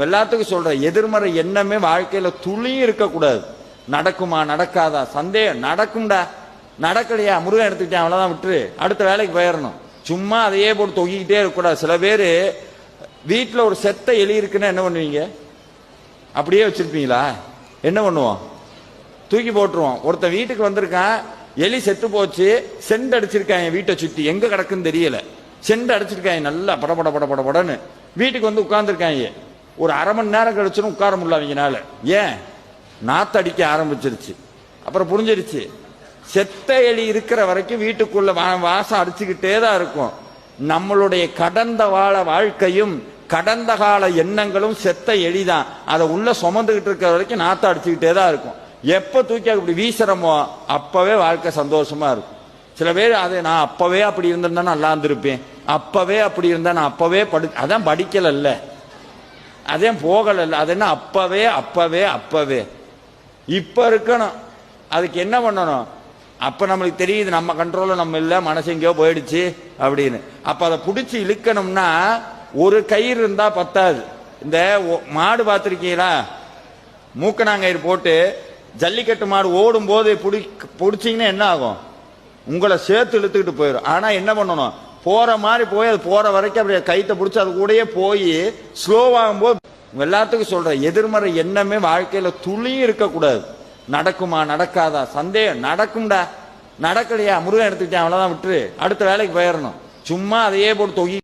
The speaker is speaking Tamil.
எல்லாத்துக்கும் சொல்றேன், எதிர்மறை எண்ணமே வாழ்க்கையில துளியும் இருக்கக்கூடாது. நடக்குமா நடக்காதா சந்தேகம், நடக்கும்டா, நடக்கலையா முருகன் எடுத்துக்கிட்டேன் அவ்வளவுதான், விட்டுரு, அடுத்த வேலைக்கு போயிடணும். சும்மா அதையே போட்டு தொங்கிக்கிட்டே இருக்கக்கூடாது. சில பேர் வீட்டில் ஒரு செத்த எலி இருக்குன்னா என்ன பண்ணுவீங்க? அப்படியே வச்சிருப்பீங்களா? என்ன பண்ணுவோம்? தூக்கி போட்டுருவோம். ஒருத்தன் வீட்டுக்கு வந்திருக்கான், எலி செத்து போச்சு, செண்டு அடிச்சிருக்காங்க வீட்டை சுத்தி, எங்க கிடக்குன்னு தெரியல, செண்டு அடிச்சிருக்காங்க நல்லா படபட படபடன்னு. வீட்டுக்கு வந்து உட்கார்ந்துருக்காங்க. ஒரு அரை மணி நேரம் கழிச்சுன்னு உட்கார முடியல அவங்கனால. ஏன்? நாத்தடிக்க ஆரம்பிச்சிருச்சு. அப்புறம் புரிஞ்சிருச்சு, செத்த எலி இருக்கிற வரைக்கும் வீட்டுக்குள்ள வாசம் அடிச்சுக்கிட்டே தான் இருக்கும். நம்மளுடைய கடந்த கால வாழ்க்கையும் கடந்த கால எண்ணங்களும் செத்த எலிதான். அதை உள்ள சுமந்துகிட்டு இருக்கிற வரைக்கும் நாத்த அடிச்சுக்கிட்டே தான் இருக்கும். எப்ப தூக்கி அப்படி வீசுறமோ அப்பவே வாழ்க்கை சந்தோஷமா இருக்கும். சில பேர் அதை நான் அப்பவே அப்படி இருந்திருந்தா நல்லா இருந்திருப்பேன், அப்பவே அப்படி இருந்தா நான் அப்பவே அதான் படிக்கல, அதான் போகல, அது என்ன அப்பவே அப்பவே அப்பவே இப்ப இருக்கணும். அதுக்கு என்ன பண்ணணும்? அப்ப நம்மளுக்கு தெரியுது நம்ம கண்ட்ரோல்ல நம்ம இல்ல, மனசு எங்கேயோ போயிடுச்சு அப்படின்னு. அப்ப அதை பிடிச்சி இழுக்கணும்னா ஒரு கயிறு இருந்தா பத்தாது. இந்த மாடு பார்த்திருக்கீங்களா? மூக்கணாங்கயிறு போட்டு ஜல்லிக்கட்டு மாடு ஓடும் போது பிடிச்சிங்கன்னா என்ன ஆகும்? உங்களை சேர்த்து இழுத்துக்கிட்டு போயிடும். ஆனா என்ன பண்ணணும்? போற மாதிரி போய் அது போற வரைக்கும் அப்படியே கைத்தை பிடிச்சி அது கூடயே போய் ஸ்லோவாகும் போது. எல்லாத்துக்கும் சொல்றேன், எதிர்மறை எண்ணமே வாழ்க்கையில துளியும் இருக்கக்கூடாது. நடக்குமா நடக்காதா சந்தேகம், நடக்கும்டா, நடக்கலையா முருகன் எடுத்துக்கிட்டேன் அவ்வளவுதான், விட்டுரு, அடுத்த வேலைக்கு போயிடணும். சும்மா அதையே போட்டு தொகி